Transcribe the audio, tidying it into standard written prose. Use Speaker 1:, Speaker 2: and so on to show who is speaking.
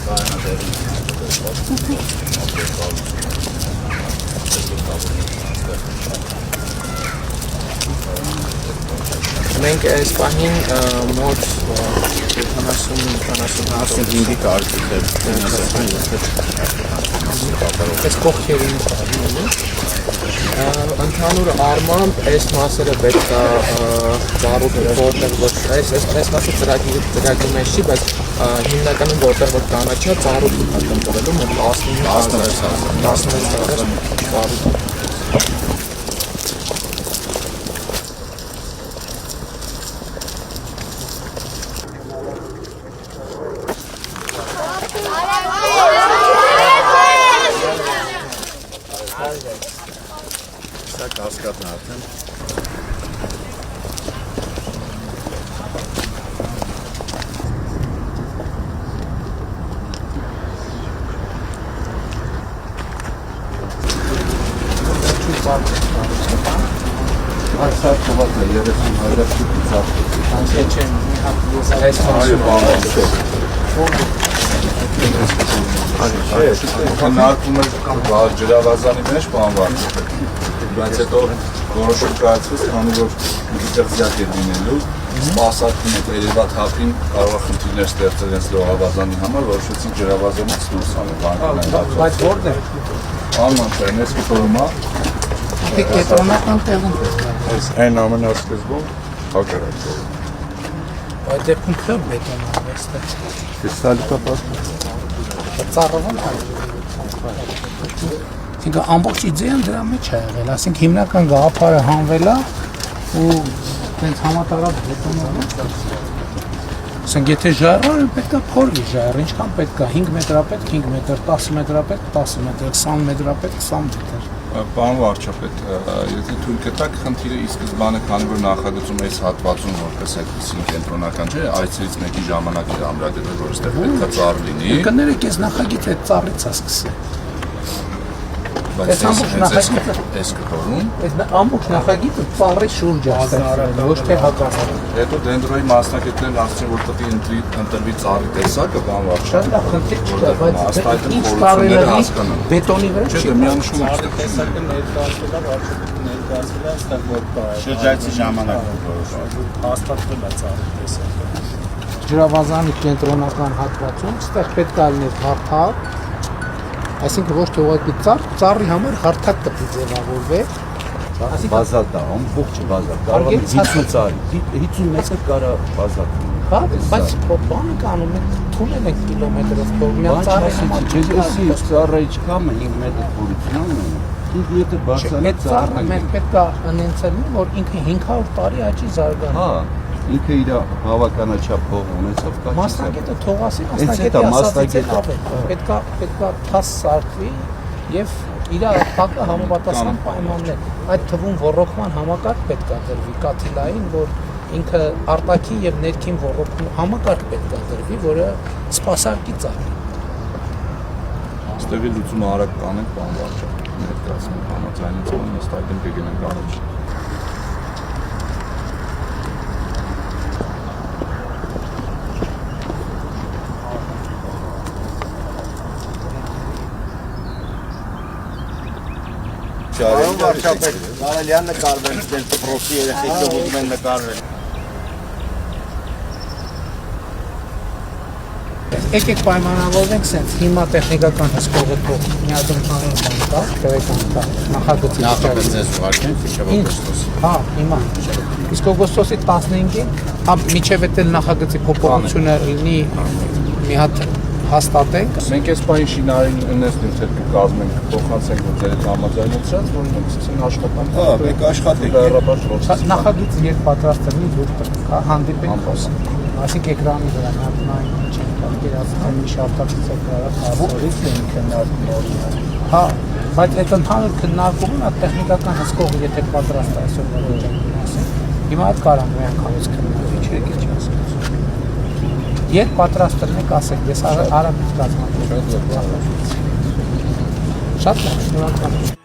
Speaker 1: Մենք այս պահին մոտ 70-75 կարծիքներ այս կողքերին ընդհանուր առմամբ այս մասերը պետք է ծառուտի որտեղ ոչ այս մասը ծրագրի մեջ չի, բայց հիմնականում որտեղ որ կանաչա ծառուտի հատկացնելու մոտ 16 ծառուտի Սա կասկադն է արդեն Այս սա թվատ է 30,000 շուտի ծախսի Այս Քննարկում էր ջրավազանի մեջ բանվարդ բայց հետո որոշում կայացվեց, քանի որ դիտեղ զյակ է լինելու սպասարկում եք երևատ հապին կարող է խնդիրներ ստեղծել հենց լողավազանի համար, որոշեցինք ջրավազանից դուրս անել
Speaker 2: Բայց որն է?
Speaker 1: Անմանչային, ես կտորում է
Speaker 2: Կետրոնական տեղում
Speaker 1: Այն ամենասկզբում հակառակ
Speaker 2: Այդ դեպքում քիչ բետոն արվեստը Ծառավում Այսինքն ամբողջ իդեան դրա մեջ է եղել, այսինքն հիմնական գաղափարը հանվել է ու տենց համատարած բետոնով Ասենք եթե ժայռը պետք է փորվի ժայռը, ինչքան պետք է 5 մետրապետ, 5 մետր, 10 մետրապետ, 10 մետր, 20 մետրապետ, 20 մետր
Speaker 1: Պարոն վարչապետ, եթե թույլ կտաք խնդիրը ի սկզբանե քանի որ նախագծում այս հատվածում որպես այդպեսին կենտրոնական չէ, այցից մեկի ժամանակ է ամրագրվել, որ այստեղ պետք է ծառ լինի։
Speaker 2: Կներեք, ես նախագիծը այդ ծառից է սկսել։
Speaker 1: Բայց այս կտորում
Speaker 2: Այդ ամբողջ նախագիծը ծառի շուրջ է ստեղծվել, ոչ թե հակառակը։
Speaker 1: Հետո դենդրոյի մասնակիցներն ասացին, որ պետք է ընտրվի ծառի տեսակը, բան վարչապետ։
Speaker 2: Շատ լավ խնդիր չկա, բայց ինչ տարիների բետոնի վրա չի։
Speaker 1: Միանշում
Speaker 3: տեսակը ներկայացվել է, վարչապետը ներկայացվել է, այստեղ որ կա։
Speaker 1: շրջայցի ժամանակ
Speaker 3: Հաստատվել է ծառի տեսակը։
Speaker 2: Ջրավազանի կենտրոնական հատվածում այստեղ պետք է լիներ հարթակ, այսինքն ոչ թե ուղղակի ծառի համար հարթակ պետք է ձևավորվեր։
Speaker 4: Բազալտ է, ամբողջ բազալտ, կարող է 50 ծառի, 50 մետր կարա բազալտ։
Speaker 2: Հա, բայց բանը կանում են, թունել են կիլոմետրով, միան ծառի համար
Speaker 4: Չեսի ծառը իչքամը 5 մետր խորության ունի, 5 մետր բարձրանա
Speaker 2: ծառը մենք պետք է անենցել, որ ինքը 500 տարի աճի զարգանում։
Speaker 4: Հա, ինքը իր հավականաչափ փող ունեցավ կա չի։
Speaker 2: Մասնագետը թողասի, մասնագետի ասածից պետք է թաս սարքվի եւ իր հակը համապատասխան պայմաններ։ Այդ թվում ոռոգման համակարգ պետք է դրվի կաթիլային, որ ինքը արտաքին եւ ներքին ոռոգում համակարգ պետք է դրվի, որը սպասարկի ծառի։
Speaker 1: Ստեղի լուծումը արագ կանենք, բան վարչապետ ներկայացնում համաձայնեցում ըստ այդմ կգնանք առաջ։
Speaker 5: Պարոն վարչապետ, կարելի է նկարվել, դեր դպրոցի երեխեքով ուզում են նկարվել։
Speaker 2: Եկեք պայմանավորվենք սենց, հիմա տեխնիկական հսկողը թող միադրութանին բան կա, տեղեկան կա, նախագծի
Speaker 5: Նախագծես ուղարկենք, մինչև օգոստոսի։
Speaker 2: Հա, հիմա, իսկ օգոստոսի 15-ին, մինչև էդ նախագծի փոփոխությունը լինի մի հատ հաստատենք։
Speaker 1: Մենք այս պահին շինարարին ունես նյութեր կկազմենք, փոխանցենք որ ձեր համաձայնեցած, որ մենք սկսենք աշխատանք։
Speaker 5: Հա, մենք աշխատենք։
Speaker 2: Նախագիծ երբ պատրաստ լինի, դուք հանդիպենք խոսենք։ Այսինքն էկրանի վրա նայում չենք պատկերացնել մի շարտակից է կարող հասցորից են քննարկում։ Հա, բայց այդ ընդհանուր քննարկումն է տեխնիկական հսկողը եթե պատրաստ է այսօր որոշակի մասին։ Հիմա այդ կարող մի անգամից քննարկի, չէ՞ ինչ ասում։ Երբ պատրաստ եք ասեք, ես արագ կազմակերպեմ։ Շատ լավ, շնորհակալ եմ։